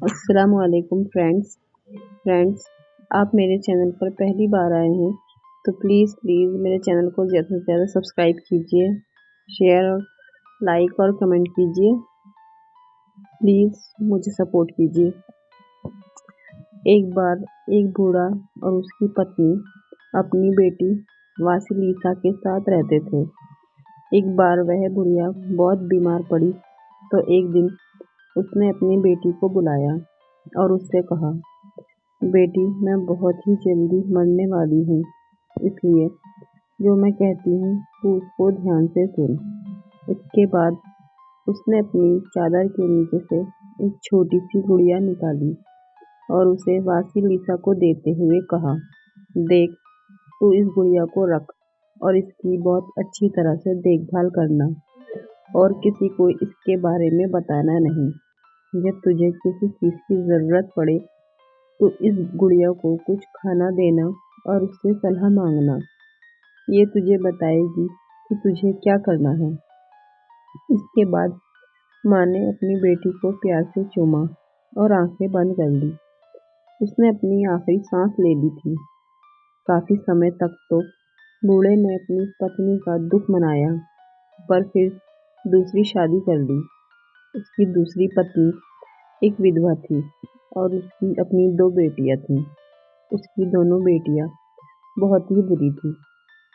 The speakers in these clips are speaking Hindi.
अस्सलाम वालेकुम फ्रेंड्स। आप मेरे चैनल पर पहली बार आए हैं तो प्लीज़ मेरे चैनल को ज़्यादा से ज़्यादा सब्सक्राइब कीजिए, शेयर और लाइक और कमेंट कीजिए। प्लीज़ मुझे सपोर्ट कीजिए। एक बार एक बूढ़ा और उसकी पत्नी अपनी बेटी वासिलीसा के साथ रहते थे। एक बार वह बुढ़िया बहुत बीमार पड़ी तो एक दिन उसने अपनी बेटी को बुलाया और उससे कहा, बेटी, मैं बहुत ही जल्दी मरने वाली हूँ, इसलिए जो मैं कहती हूँ तू उसको ध्यान से सुन। इसके बाद उसने अपनी चादर के नीचे से एक छोटी सी गुड़िया निकाली और उसे वासिलीसा को देते हुए कहा, देख, तू इस गुड़िया को रख और इसकी बहुत अच्छी तरह से देखभाल करना और किसी को इसके बारे में बताना नहीं। जब तुझे किसी चीज़ की ज़रूरत पड़े तो इस गुड़िया को कुछ खाना देना और उससे सलाह मांगना। ये तुझे बताएगी कि तुझे क्या करना है। इसके बाद माँ ने अपनी बेटी को प्यार से चूमा और आंखें बंद कर ली। उसने अपनी आखिरी सांस ले ली थी। काफी समय तक तो बूढ़े ने अपनी पत्नी का दुख मनाया, पर फिर दूसरी शादी कर ली। उसकी दूसरी पत्नी एक विधवा थी और उसकी अपनी 2 बेटियां थीं। उसकी दोनों बेटियां बहुत ही बुरी थीं।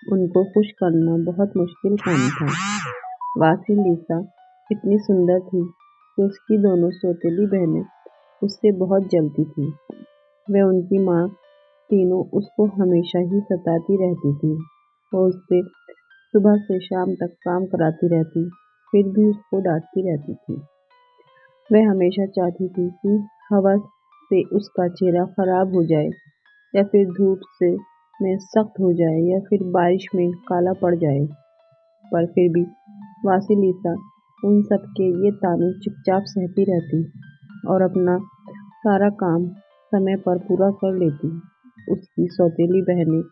उनको खुश करना बहुत मुश्किल काम था। वासिलीसा इतनी सुंदर थी कि उसकी दोनों सौतेली बहनें उससे बहुत जलती थीं। वे उनकी माँ तीनों उसको हमेशा ही सताती रहती थी। वो उससे सुबह से शाम तक काम कराती रहती, फिर भी उसको डांटती रहती थी। वह हमेशा चाहती थी कि हवा से उसका चेहरा खराब हो जाए या फिर धूप से में सख्त हो जाए या फिर बारिश में काला पड़ जाए, पर फिर भी वासिलीसा उन सब के ये ताने चुपचाप सहती रहती और अपना सारा काम समय पर पूरा कर लेती। उसकी सौतेली बहनें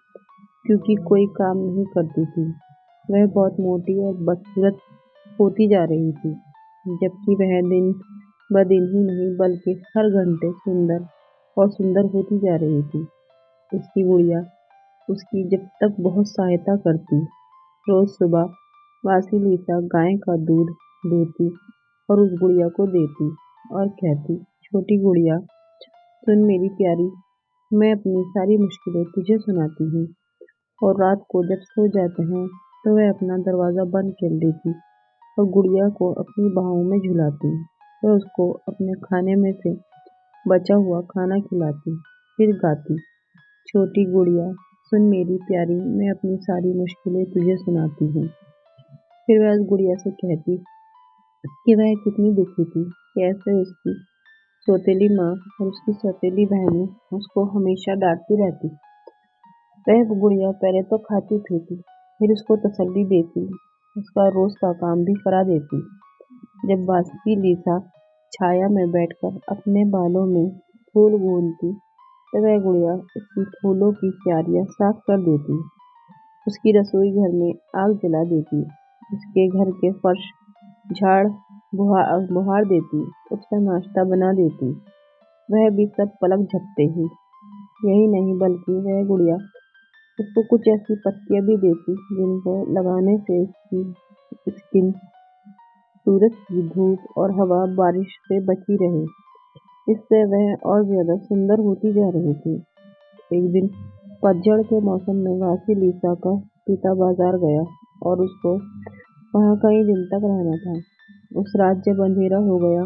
क्योंकि कोई काम नहीं करती थी, वह बहुत मोटी और बदसूरत होती जा रही थी, जबकि वह दिन ब दिन ही नहीं बल्कि हर घंटे सुंदर और सुंदर होती जा रही थी। उसकी गुड़िया उसकी जब तक बहुत सहायता करती। रोज सुबह वासिलीसा गाय का दूध दूहती और उस गुड़िया को देती और कहती, छोटी गुड़िया, सुन मेरी प्यारी, मैं अपनी सारी मुश्किलें तुझे सुनाती हूँ। और रात को जब सो जाते हैं तो वह अपना दरवाज़ा बंद कर लेती और गुड़िया को अपनी बाहों में झुलाती। वह उसको अपने खाने में से बचा हुआ खाना खिलाती, फिर गाती, छोटी गुड़िया, सुन मेरी प्यारी, मैं अपनी सारी मुश्किलें तुझे सुनाती हूँ। फिर वह उस गुड़िया से कहती कि वह कितनी दुखी थी, कैसे उसकी सौतेली माँ और उसकी सौतेली बहनें उसको हमेशा डांटती रहती। वह गुड़िया पहले तो खाती पीती, फिर उसको तसल्ली देती, उसका रोज का काम भी करा देती। जब वासिलीसा छाया में बैठकर अपने बालों में फूल गूंथती तो वह गुड़िया उसकी फूलों की क्यारियाँ साफ कर देती, उसकी रसोई घर में आग जला देती, उसके घर के फर्श झाड़ बुहार देती, उसका नाश्ता बना देती। वह भी सब पलक झपते ही। यही नहीं बल्कि वह गुड़िया उसको कुछ ऐसी पत्तियां भी देती जिनको लगाने से उसकी स्किन सूरज की धूप और हवा बारिश से बची रहे। इससे वह और ज्यादा सुंदर होती जा रही थी। एक दिन पतझड़ के मौसम में वासिलीसा का पिता बाजार गया और उसको वहाँ कई दिन तक रहना था। उस रात जब अंधेरा हो गया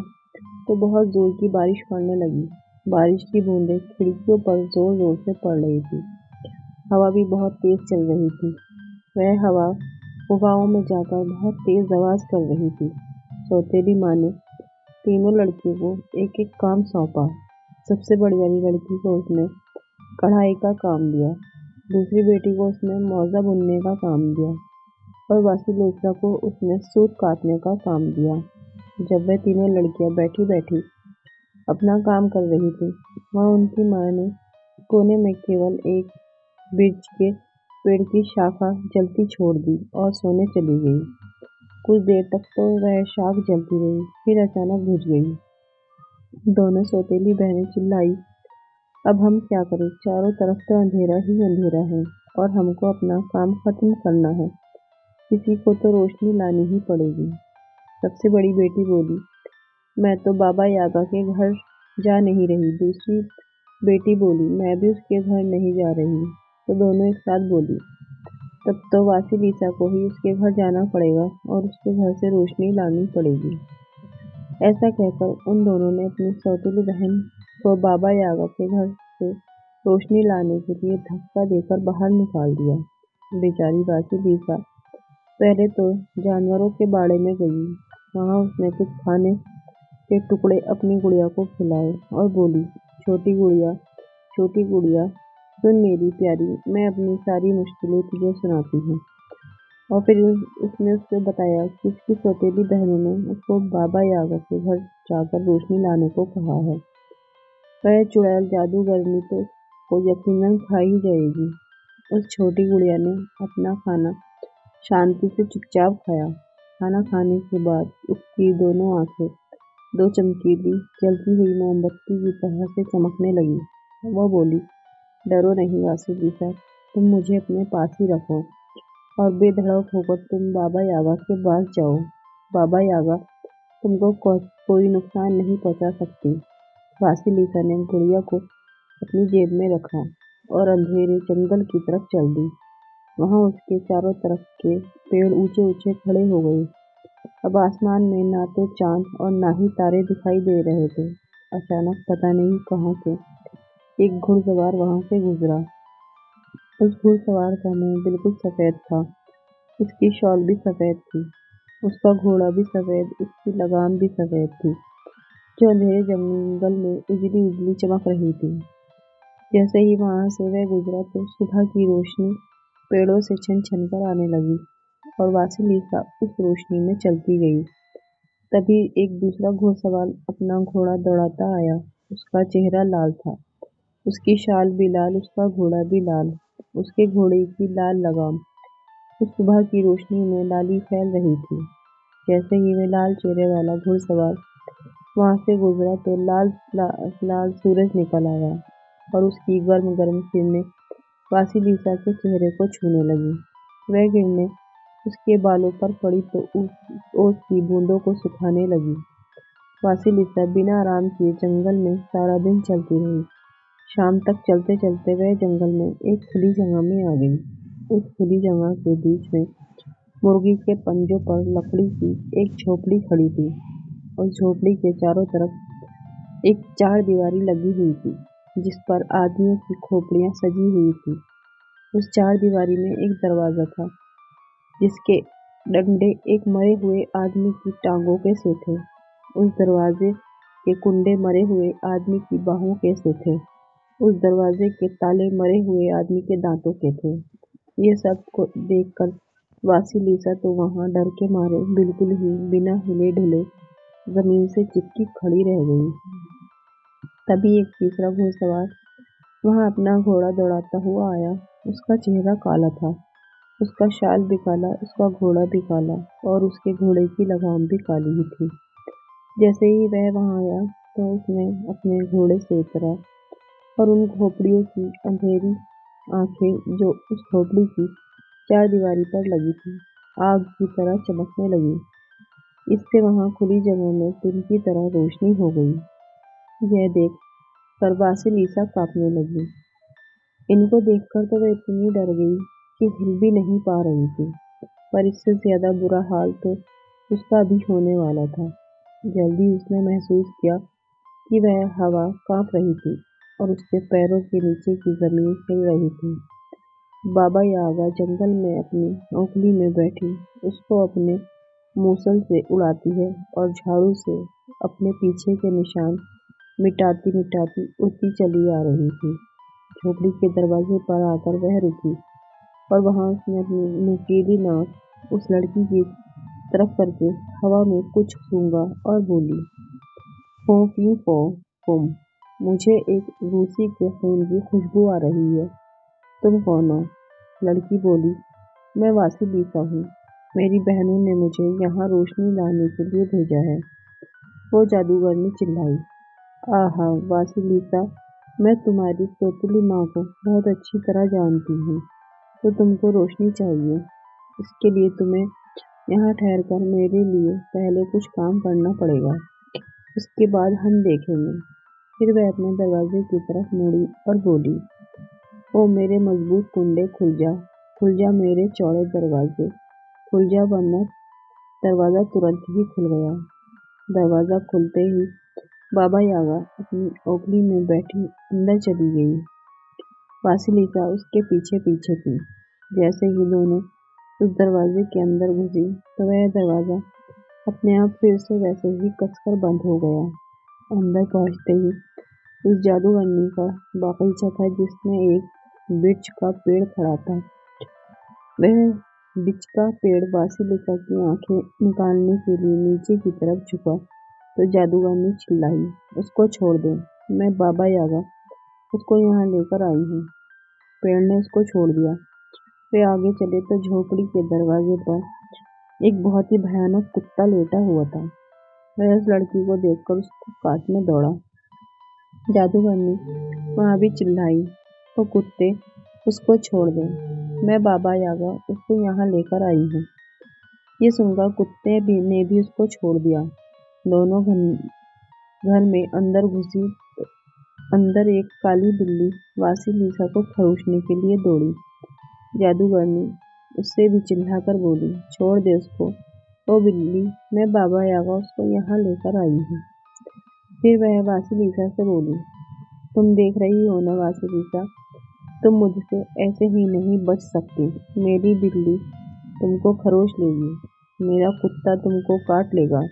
तो बहुत जोर की बारिश पड़ने लगी। बारिश की बूंदें खिड़कियों पर जोर जोर से पड़ रही थी। हवा भी बहुत तेज चल रही थी। वह हवा गुफाओं में जाकर बहुत तेज आवाज कर रही थी। सौतेली माँ ने तीनों लड़कियों को एक एक काम सौंपा। सबसे बड़ी वाली लड़की को उसने कढ़ाई का काम दिया, दूसरी बेटी को उसने मौजा बुनने का काम दिया और वासिलीसा को उसने सूत काटने का काम दिया। जब वह तीनों लड़कियां बैठी बैठी अपना काम कर रही थी, वहाँ उनकी माँ ने कोने में केवल एक बिर्च के पेड़ की शाखा जलती छोड़ दी और सोने चली गई। कुछ देर तक तो वह शाख जलती रही, फिर अचानक बुझ गई। दोनों सौतेली बहनें चिल्लाई, अब हम क्या करें, चारों तरफ तो अंधेरा ही अंधेरा है और हमको अपना काम खत्म करना है। किसी को तो रोशनी लानी ही पड़ेगी। सबसे बड़ी बेटी बोली, मैं तो बाबा यागा के घर जा नहीं रही। दूसरी बेटी बोली, मैं भी उसके घर नहीं जा रही। तो दोनों एक साथ बोली, तब तो वासिलिसा को ही उसके घर जाना पड़ेगा और उसके घर से रोशनी लानी पड़ेगी। ऐसा कहकर उन दोनों ने अपनी सौतेली बहन को बाबा यागा के घर से रोशनी लाने के लिए धक्का देकर बाहर निकाल दिया। बेचारी वासिलिसा पहले तो जानवरों के बाड़े में गई। वहां उसने कुछ खाने के टुकड़े अपनी गुड़िया को खिलाए और बोली, छोटी गुड़िया, सुन मेरी प्यारी, मैं अपनी सारी मुश्किलें तुझे सुनाती हूँ। और फिर उसने उसको बताया कि उसकी सौतेली बहनों ने उसको बाबा यागा के घर जाकर रोशनी लाने को कहा है। वह चुड़ैल जादूगरनी तो को यकीनन खा ही जाएगी। उस छोटी गुड़िया ने अपना खाना शांति से चुपचाप खाया। खाना खाने के बाद उसकी दोनों आंखें दो चमकीली जलती हुई मोमबत्ती की तरह से चमकने लगी। वह बोली, डरो नहीं वासिलिसा, तुम मुझे अपने पास ही रखो और बेधड़क होकर तुम बाबा यागा के पास जाओ। बाबा यागा तुमको कोई नुकसान नहीं पहुंचा सकती। वासिलिसा ने गुड़िया को अपनी जेब में रखा और अंधेरे जंगल की तरफ चल दी। वहां उसके चारों तरफ के पेड़ ऊंचे ऊंचे खड़े हो गए। अब आसमान में ना तो चांद और ना ही तारे दिखाई दे रहे थे। अचानक पता नहीं कहां से एक घुड़सवार वहां से गुजरा। उस घुड़सवार का मुंह बिल्कुल सफेद था, उसकी शॉल भी सफेद थी, उसका घोड़ा भी सफेद, उसकी लगाम भी सफेद थी, जो अंधेरे जंगल में उजली उजली चमक रही थी। जैसे ही वहां से वह गुजरा तो सुबह की रोशनी पेड़ों से छन छन कर आने लगी और वासिलिसा उस रोशनी में चलती गई। तभी एक दूसरा घुड़सवार अपना घोड़ा दौड़ाता आया। उसका चेहरा लाल था, उसकी शाल भी लाल, उसका घोड़ा भी लाल, उसके घोड़े की लाल लगाम उस सुबह की रोशनी में लाली फैल रही थी। जैसे ही वह लाल चेहरे वाला घुड़सवार वहां से गुजरा तो लाल सूरज निकल आया और उसकी गर्म गर्म किरणें वासिलिसा के चेहरे को छूने लगी। वह किरणें उसके बालों पर पड़ी तो ओस की बूंदों को सुखाने लगी। वासिलिसा बिना आराम किए जंगल में सारा दिन चलती रही। शाम तक चलते चलते वह जंगल में एक खुली जगह में आ गई। उस खुली जगह के बीच में मुर्गी के पंजों पर लकड़ी की एक झोपड़ी खड़ी थी। उस झोपड़ी के चारों तरफ एक चारदीवारी लगी हुई थी, जिस पर आदमियों की खोपड़ियां सजी हुई थी। उस चारदीवारी में एक दरवाजा था, जिसके डंडे एक मरे हुए आदमी की टांगों के से थे। उस दरवाजे के कुंडे मरे हुए आदमी की बाहों के से थे। उस दरवाजे के ताले मरे हुए आदमी के दांतों के थे। ये सब को देखकर वासिलिसा तो वहां डर के मारे बिल्कुल ही बिना हिले ढुले जमीन से चिपकी खड़ी रह गई। तभी एक तीसरा घुड़सवार वहां अपना घोड़ा दौड़ाता हुआ आया। उसका चेहरा काला था, उसका शाल भी काला, उसका घोड़ा भी काला और उसके घोड़े की लगाम भी काली ही थी। जैसे ही वह वहां आया तो उसने अपने घोड़े से उतरा और उन झोपड़ियों की अंधेरी आंखें जो उस झोपड़ी की चारदीवारी पर लगी थी, आग की तरह चमकने लगी। इससे वहां खुली जगह में दिन की तरह रोशनी हो गई। यह देख कर वासिलिसा कांपने लगी। इनको देखकर तो वह इतनी डर गई कि हिल भी नहीं पा रही थी। पर इससे ज्यादा बुरा हाल तो उसका भी होने वाला था। जल्दी उसने महसूस किया कि वह हवा कांप रही थी और उसके पैरों के नीचे की जमीन हिल रही थी। बाबा यागा जंगल में अपनी ओखली में बैठी उसको अपने मूसल से उड़ाती है और झाड़ू से अपने पीछे के निशान मिटाती मिटाती उड़ती चली आ रही थी। झोपड़ी के दरवाजे पर आकर वह रुकी और वहां उसने अपनी नुकीली नाक उस लड़की की तरफ करके हवा में कुछ सूंघा और बोली, फो फी फो फुम, मुझे एक रूसी के खून की खुशबू आ रही है। तुम कौन हो? लड़की बोली, मैं वासिलिसा हूँ। मेरी बहनों ने मुझे यहाँ रोशनी लाने के लिए भेजा है। वो जादूगरनी चिल्लाई। आहा वासिलिसा, मैं तुम्हारी तोतली माँ को बहुत अच्छी तरह जानती हूँ। तो तुमको रोशनी चाहिए। इसके लिए तुम्हें यहाँ ठहरकर मेरे लिए पहले कुछ काम करना पड़ेगा। उसके बाद हम देखेंगे। फिर वह अपने दरवाजे की तरफ मुड़ी और बोली, ओ मेरे मजबूत कुंडे खुल जा मेरे चौड़े दरवाजे, खुल जा, वरना। दरवाजा तुरंत ही खुल गया। दरवाजा खुलते ही बाबा यागा अपनी ओखली में बैठी अंदर चली गई। वासिलिसा उसके पीछे पीछे थी। जैसे ही दोनों उस दरवाजे के अंदर घुसी तो वह दरवाजा अपने आप फिर से वैसे ही कसकर बंद हो गया। अंदर पहुंचते ही उस जादूगरनी का बागीचा था जिसमें एक बिच्च का पेड़ खड़ा था। वह बिच्च का पेड़ वासिलिसा की आंखें निकालने के लिए नीचे की तरफ झुका तो जादूगरनी चिल्लाई, उसको छोड़ दे, मैं बाबा यागा उसको यहाँ लेकर आई हूँ। पेड़ ने उसको छोड़ दिया। वे आगे चले तो झोपड़ी के दरवाजे पर एक बहुत ही भयानक कुत्ता लेटा हुआ था। वह उस लड़की को देखकर उसको काटने दौड़ा। जादूगरनी वहाँ भी चिल्लाई, ओ कुत्ते, उसको छोड़ दे, मैं बाबा यागा उसको यहाँ लेकर आई हूँ। ये सुनकर कुत्ते ने भी उसको छोड़ दिया। दोनों घर में अंदर घुसी तो अंदर एक काली बिल्ली वासिलिसा को खरोचने के लिए दौड़ी। जादूगरनी उससे भी चिल्लाकर बोली, छोड़ दे उसको, ओ बिल्ली, मैं बाबा यागा उसको यहाँ लेकर आई हूँ। फिर वह वासिलिसा से बोली, तुम देख रही हो ना वासिलिसा, तुम मुझसे ऐसे ही नहीं बच सकती। मेरी बिल्ली तुमको खरोच लेगी, मेरा कुत्ता तुमको काट लेगा,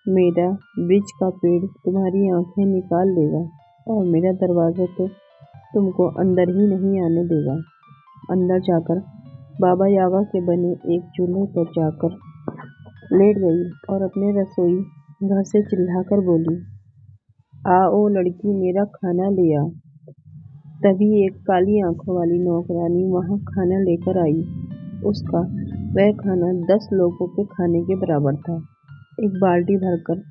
मेरा वृक्ष का पेड़ तुम्हारी आंखें निकाल लेगा और मेरा दरवाजा तो तुमको अंदर ही नहीं आने देगा। अंदर जाकर बाबा यागा के बने एक चूल्हे पर जाकर लेट गई और अपने रसोई घर से चिल्लाकर बोली, ओ लड़की, मेरा खाना ले आ। तभी एक काली आंखों वाली नौकरानी वहां खाना लेकर आई। उसका वह खाना 10 लोगों के खाने के बराबर था। एक बाल्टी भरकर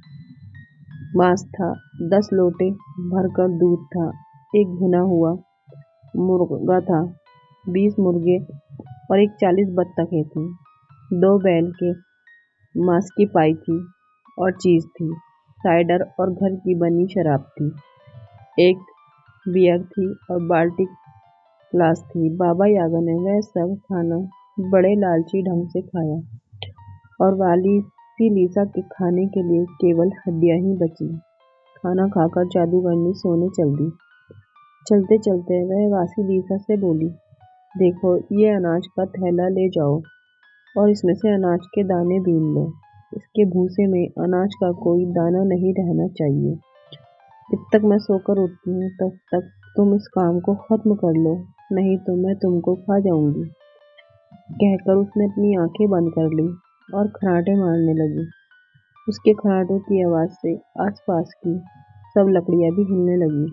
मांस था, 10 लोटे भरकर दूध था, एक भुना हुआ मुर्गा था, 20 मुर्गे और एक 40 बत्तखें थी, 2 बैल के मांस की पाई थी और चीज थी, साइडर और घर की बनी शराब थी, एक बियर थी और बाल्टी ग्लास थी। बाबा यागा ने वह सब खाना बड़े लालची ढंग से खाया और वासिलिसा के खाने के लिए केवल हड्डियां ही बची। खाना खाकर जादूगरनी सोने चल दी। चलते चलते वह वासिलिसा से बोली, देखो, ये अनाज का थैला ले जाओ और इसमें से अनाज के दाने बीन लो। इसके भूसे में अनाज का कोई दाना नहीं रहना चाहिए। जब तक मैं सोकर उठती हूँ तब तक तुम इस काम को खत्म कर लो, नहीं तो मैं तुमको खा जाऊंगी। कहकर उसने अपनी आंखें बंद कर ली और खर्राटे मारने लगी। उसके खर्राटों की आवाज से आसपास की सब लकड़ियां भी हिलने लगी।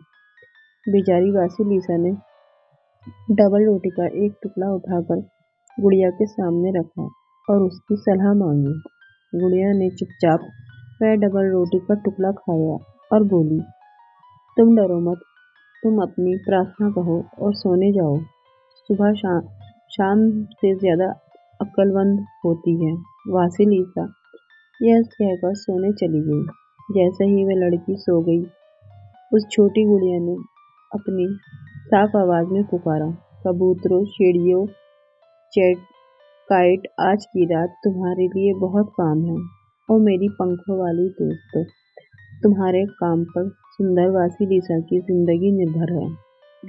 बेचारी वासिलिसा ने डबल रोटी का एक टुकड़ा उठाकर गुड़िया के सामने रखा और उसकी सलाह मांगी। गुड़िया ने चुपचाप वह डबल रोटी का टुकड़ा खाया और बोली, तुम डरो मत, तुम अपनी प्रार्थना कहो और सोने जाओ। सुबह शाम से ज्यादा अक्लमंद होती है। वासिलिसा यह कहकर सोने चली गई। जैसे ही वह लड़की सो गई, उस छोटी गुड़िया ने अपनी साफ आवाज में पुकारा, कबूतरों, चिड़ियों, काइट, आज की रात तुम्हारे लिए बहुत काम है। ओ मेरी पंखों वाली दोस्तों, तुम्हारे काम पर सुंदर वासिलिसा की जिंदगी निर्भर है।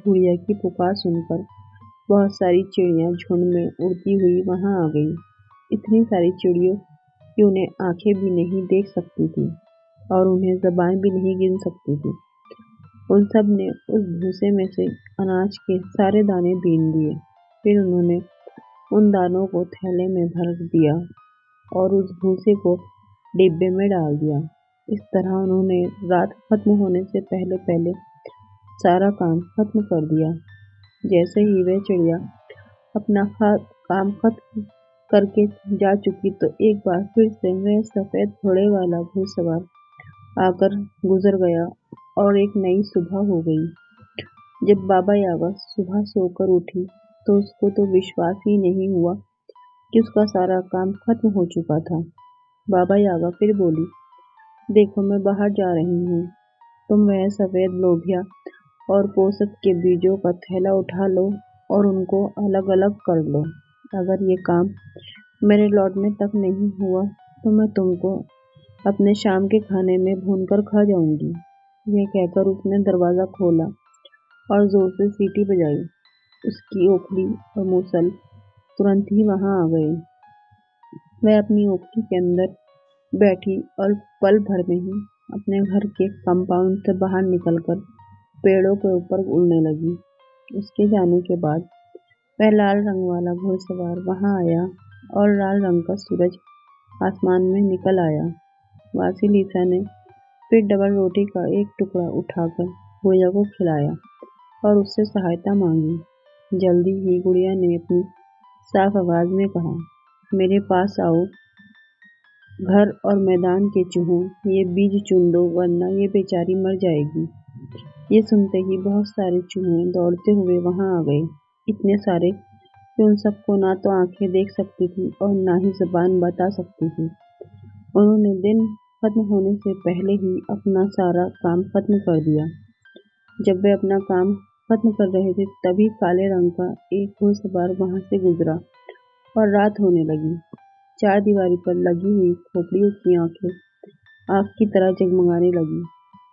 गुड़िया की पुकार सुनकर बहुत सारी चिड़ियां झुंड में उड़ती हुई वहां आ गई। इतनी सारी चिड़ियों कि उन्हें आंखें भी नहीं देख सकती थी और उन्हें ज़बान भी नहीं गिन सकती थी। उन सब ने उस भूसे में से अनाज के सारे दाने बीन लिए। फिर उन्होंने उन दानों को थैले में भर दिया और उस भूसे को डिब्बे में डाल दिया। इस तरह उन्होंने रात खत्म होने से पहले पहले सारा काम खत्म कर दिया। जैसे ही वह चिड़िया अपना काम खत्म करके जा चुकी तो एक बार फिर से वह सफेद घोड़े वाला घुड़सवार आकर गुजर गया और एक नई सुबह हो गई। जब बाबा यागा सुबह सोकर उठी तो उसको तो विश्वास ही नहीं हुआ कि उसका सारा काम खत्म हो चुका था। बाबा यागा फिर बोली, देखो मैं बाहर जा रही हूँ, तुम वह सफेद लोबिया और पोषक के बीजों का थैला उठा लो और उनको अलग अलग कर लो। अगर ये काम मेरे लौटने तक नहीं हुआ तो मैं तुमको अपने शाम के खाने में भूनकर खा जाऊंगी। यह कहकर उसने दरवाजा खोला और जोर से सीटी बजाई। उसकी ओखली और मूसल तुरंत ही वहां आ गए। वह अपनी ओखली के अंदर बैठी और पल भर में ही अपने घर के कंपाउंड से बाहर निकलकर पेड़ों के ऊपर उड़ने लगी। उसके जाने के बाद वह लाल रंग वाला घुड़सवार वहां आया और लाल रंग का सूरज आसमान में निकल आया। वासिलिसा ने फिर डबल रोटी का एक टुकड़ा उठाकर गुड़िया को खिलाया और उससे सहायता मांगी। जल्दी ही गुड़िया ने अपनी साफ आवाज में कहा, मेरे पास आओ, घर और मैदान के चूहों, ये बीज चुन दो वरना ये बेचारी मर जाएगी। ये सुनते ही बहुत सारे चूहे दौड़ते हुए वहां आ गए। इतने सारे कि उन सबको ना तो आंखें देख सकती थी और ना ही जुबान बता सकती थी। उन्होंने दिन खत्म होने से पहले ही अपना सारा काम खत्म कर दिया। जब वे अपना काम खत्म कर रहे थे तभी काले रंग का एक घुड़सवार वहां से गुजरा और रात होने लगी। चारदीवारी पर लगी हुई खोपड़ियों की आंखें आग की तरह जगमगाने लगी।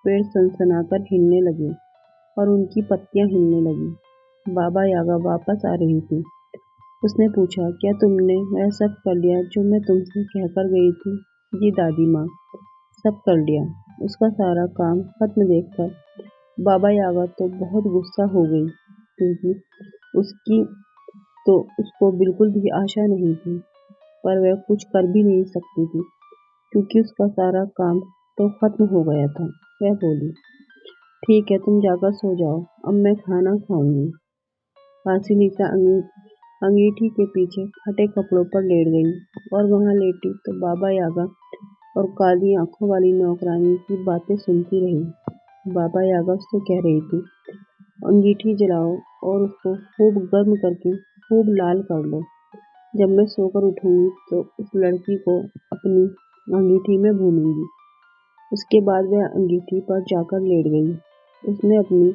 पेड़ सनसनाकर हिलने लगे और उनकी पत्तियां हिलने लगी। बाबा यागा वापस आ रही थी। उसने पूछा, क्या तुमने वह सब कर लिया जो मैं तुमसे कहकर गई थी? जी दादी माँ, सब कर लिया। उसका सारा काम खत्म देखकर बाबा यागा तो बहुत गुस्सा हो गई, क्योंकि उसकी तो उसको बिल्कुल भी आशा नहीं थी, पर वह कुछ कर भी नहीं सकती थी क्योंकि उसका सारा काम तो खत्म हो गया था। वह बोली, ठीक है, तुम जाकर सो जाओ, अब मैं खाना खाऊंगी। वासिलिसा अंगीठी के पीछे फटे कपड़ों पर लेट गई और वहां लेटी तो बाबा यागा और काली आंखों वाली नौकरानी की बातें सुनती रही। बाबा यागा उससे कह रही थी, अंगीठी जलाओ और उसको खूब गर्म करके खूब लाल कर लो। जब मैं सोकर उठूंगी तो उस लड़की को अपनी अंगीठी में भूनूंगी। उसके बाद वह अंगीठी पर जाकर लेट गई। उसने अपनी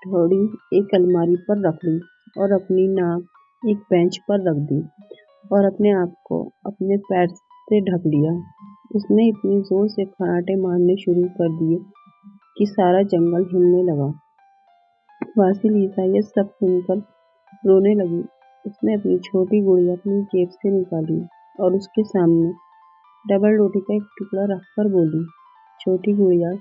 ठोड़ी एक अलमारी पर रख ली और अपनी नाक एक बेंच पर रख दी और अपने आप को अपने पैर से ढक लिया। उसने इतनी जोर से खर्राटे मारने शुरू कर दिए कि सारा जंगल हिलने लगा। वासिलिसा ये सब सुनकर रोने लगी। उसने अपनी छोटी गुड़िया अपनी जेब से निकाली और उसके सामने डबल रोटी का एक टुकड़ा रखकर बोली, छोटी गुड़िया,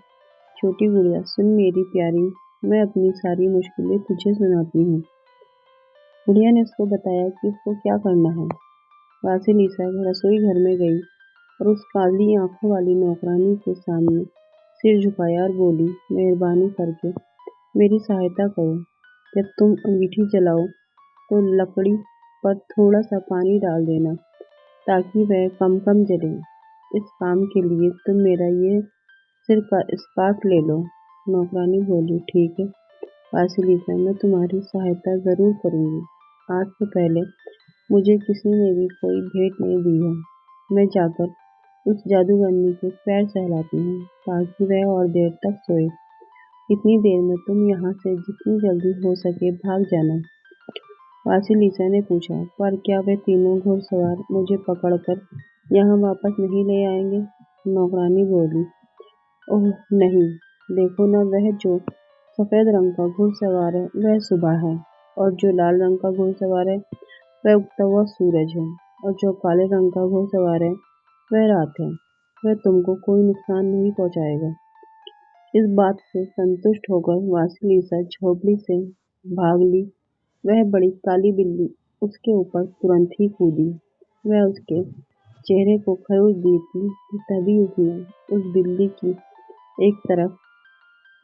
छोटी गुड़िया, सुन मेरी प्यारी, मैं अपनी सारी मुश्किलें तुझे सुनाती हूँ। गुड़िया ने उसको बताया कि उसको क्या करना है। वासिलिसा रसोई घर में गई और उस काली आंखों वाली नौकरानी के सामने सिर झुकाया और बोली, मेहरबानी करके मेरी सहायता करो। जब तुम अंगीठी जलाओ तो लकड़ी पर थोड़ा सा पानी डाल देना ताकि वह कम कम जले। इस काम के लिए तुम मेरा ये सिर का स्कार्फ ले लो। नौकरानी बोली, ठीक है वासिलिसा, मैं तुम्हारी सहायता जरूर करूंगी। आज से पहले मुझे किसी ने भी कोई भेंट नहीं दी है। मैं जाकर उस जादूगरनी के पैर सहलाती हूँ ताकि वह और देर तक सोए। इतनी देर में तुम यहाँ से जितनी जल्दी हो सके भाग जाना। वासिलिसा ने पूछा, पर क्या वे तीनों घुड़सवार मुझे पकड़कर यहाँ वापस नहीं ले आएंगे? नौकरानी बोली, ओह नहीं, देखो न, वह जो सफेद रंग का घुड़सवार है वह सुबह है और जो लाल रंग का घुड़सवार है वह उगता हुआ सूरज है और जो काले रंग का घुड़सवार है वह रात है। वह तुमको कोई नुकसान नहीं पहुंचाएगा। इस बात से संतुष्ट होकर वासिलिसा झोपड़ी से भाग ली। वह बड़ी काली बिल्ली उसके ऊपर तुरंत ही कूदी। वह उसके चेहरे को खरोच दी थी कि तभी उसने उस बिल्ली की एक तरफ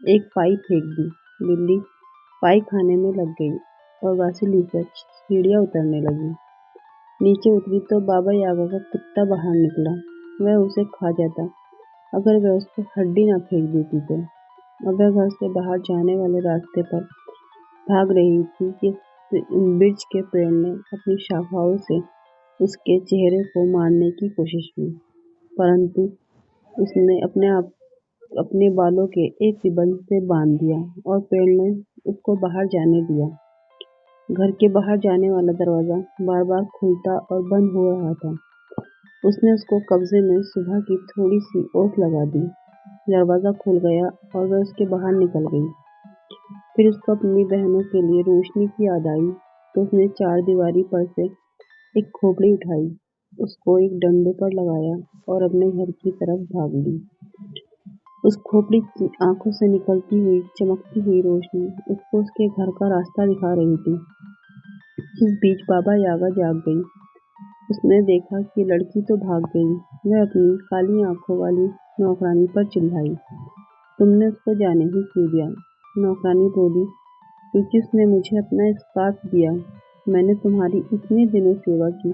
एक पाई फेंक दी। बिल्ली पाई खाने में लग गई और वासिलिसा सीढ़ियाँ उतरने लगी। नीचे उतरी तो बाबा यागा का कुत्ता बाहर निकला। वह उसे खा जाता अगर वह उसको हड्डी न फेंक देती तो। अब वह घर से बाहर जाने वाले रास्ते पर भाग रही थी कि वृक्ष के पेड़ ने अपनी शाखाओं से उसके चेहरे को मारने की कोशिश की, परंतु उसने अपने बालों के एक रिबन से बांध दिया और पेड़ ने उसको बाहर जाने दिया। घर के बाहर जाने वाला दरवाजा बार-बार खुलता और बंद हो रहा था। उसने उसको कब्जे में सुबह की थोड़ी सी ओस लगा दी। दरवाजा खुल गया और वह उसके बाहर निकल गई। फिर उसको अपनी बहनों के लिए रोशनी की याद आई, तो उसने चारदीवारी पर से एक खोपड़ी उठाई, उसको एक डंडे पर लगाया और अपने घर की तरफ भाग ली। उस खोपड़ी की आंखों से निकलती हुई चमकती हुई रोशनी उसको उसके घर का रास्ता दिखा रही थी। इस बीच बाबा यागा जाग गई। उसने देखा कि लड़की तो भाग गई। वह अपनी काली आंखों वाली नौकरानी पर चिल्लाई, तुमने उसको जाने ही क्यों दिया? नौकरानी बोली, क्योंकि उसने मुझे अपना स्कार्फ दिया। मैंने तुम्हारी इतने दिनों सेवा की,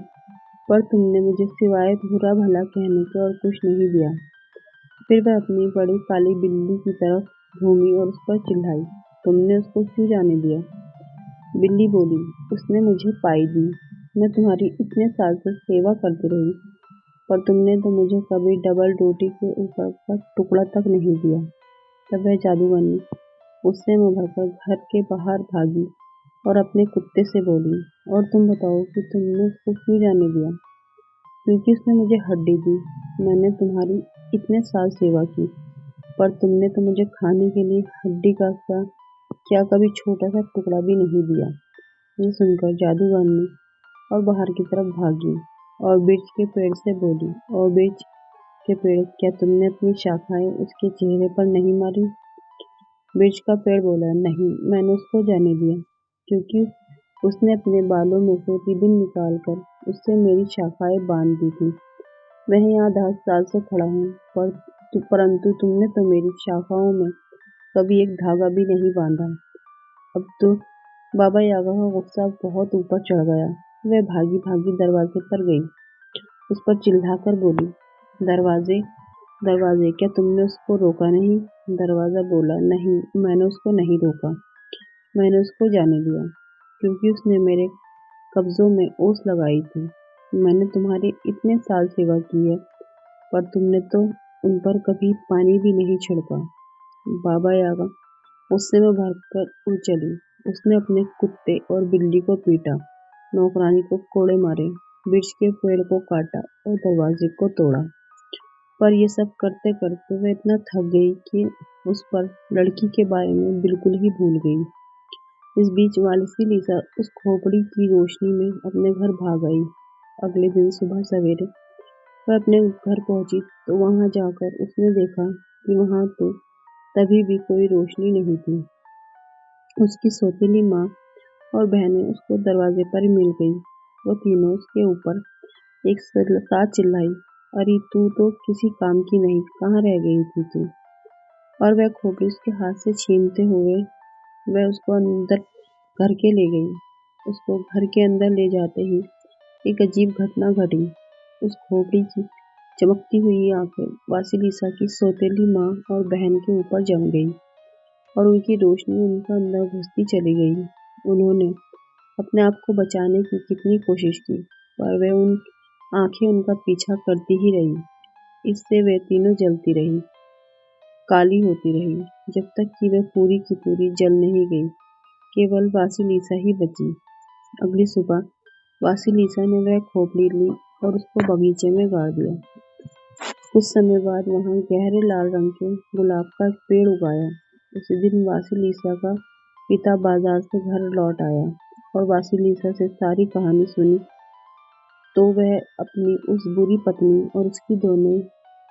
पर तुमने मुझे सिवाय बुरा भला कहने के और कुछ नहीं दिया। फिर वह अपनी बड़ी काली बिल्ली की तरफ घूमी और उस पर चिल्लाई, तुमने उसको क्यों जाने दिया? बिल्ली बोली, उसने मुझे पाई दी। मैं तुम्हारी इतने साल से सेवा करती रही, पर तुमने तो मुझे कभी डबल रोटी के ऊपर का टुकड़ा तक नहीं दिया। तब वह जादूगरनी गुस्से में भरकर घर के बाहर भागी और अपने कुत्ते से बोली, और तुम बताओ कि तुमने उसको क्यों जाने दिया? क्योंकि उसने मुझे हड्डी दी। मैंने तुम्हारी इतने साल सेवा की, पर तुमने तो मुझे खाने के लिए हड्डी का क्या कभी छोटा सा टुकड़ा भी नहीं दिया। ये सुनकर जादूगरनी और बाहर की तरफ भागी और वृक्ष के पेड़ से बोली, और वृक्ष के पेड़, क्या तुमने अपनी शाखाएं उसके चेहरे पर नहीं मारी? वृक्ष का पेड़ बोला, नहीं, मैंने उसको जाने दिया, क्योंकि उसने अपने बालों में से रिबन निकालकर उससे मेरी शाखाएं बांध दी थी। मैं यहाँ 10 साल से खड़ा हूँ, परंतु तुमने तो मेरी शाखाओं में कभी एक धागा भी नहीं बांधा। अब तो बाबा यागा का गुस्सा बहुत ऊपर चढ़ गया। वह भागी भागी दरवाजे पर गई, उस पर चिल्लाकर बोली, दरवाजे दरवाजे, क्या तुमने उसको रोका नहीं? दरवाजा बोला, नहीं, मैंने उसको नहीं रोका। मैंने उसको जाने दिया, क्योंकि उसने मेरे कब्जों में ओस लगाई थी। मैंने तुम्हारी इतने साल सेवा की है, पर तुमने तो उन पर कभी पानी भी नहीं छिड़का। बाबा यागा गुस्से में भरकर उड़ चली। उसने अपने कुत्ते और बिल्ली को पीटा, नौकरानी को कोड़े मारे, वृक्ष के पेड़ को काटा और दरवाजे को तोड़ा। पर ये सब करते करते वह इतना थक गई कि उस पर लड़की के बारे में बिल्कुल ही भूल गई। इस बीच वासिलिसा उस खोपड़ी की रोशनी में अपने घर भाग आई। अगले दिन सुबह सवेरे वह अपने घर पहुंची तो वहां जाकर उसने देखा कि वहां तो तभी भी कोई रोशनी नहीं थी। उसकी सौतेली माँ और बहनें उसको दरवाजे पर मिल गई। वो तीनों उसके ऊपर एक साथ चिल्लाई, अरे तू तो किसी काम की नहीं, कहाँ रह गई थी तू? और वह खोपड़ी उसके हाथ से छीनते हुए वह उसको अंदर घर के ले गई। उसको घर के अंदर ले जाते ही एक अजीब घटना घटी। उस खोपड़ी की चमकती हुई आंखें वासिलिसा की सौतेली माँ और बहन के ऊपर जम गई और उनकी रोशनी उनके अंदर घुसती चली गई। उन्होंने अपने आप को बचाने की कितनी कोशिश की, पर वे आंखें उनका पीछा करती ही रही। इससे वे तीनों जलती रही, काली होती रही, जब तक कि वे पूरी की पूरी जल नहीं गई। केवल वासिलिसा ही बची। अगली सुबह वासिलिसा ने वह खोपड़ी ली और उसको बगीचे में गाड़ दिया। कुछ समय बाद वहां गहरे लाल रंग के गुलाब का एक पेड़ उगाया। उसी दिन वासिलिसा का पिता बाजार से घर लौट आया और वासिलिसा से सारी कहानी सुनी तो वह अपनी उस बुरी पत्नी और उसकी दोनों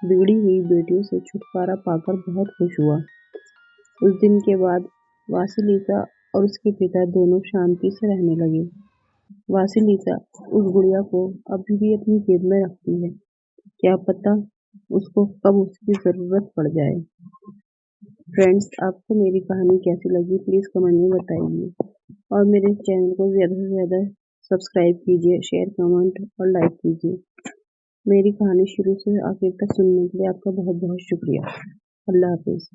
बिगड़ी हुई बेटियों से छुटकारा पाकर बहुत खुश हुआ। उस दिन के बाद वासिलिसा और उसके पिता दोनों शांति से रहने लगे। वासिलिसा उस गुड़िया को अभी भी अपनी जेब में रखती है, क्या पता उसको कब उसकी जरूरत पड़ जाए। फ्रेंड्स, आपको मेरी कहानी कैसी लगी प्लीज कमेंट में बताइए और मेरे चैनल को ज़्यादा से ज़्यादा सब्सक्राइब कीजिए, शेयर, कमेंट और लाइक कीजिए। मेरी कहानी शुरू से आखिर तक सुनने के लिए आपका बहुत बहुत शुक्रिया। अल्लाह हाफिज़।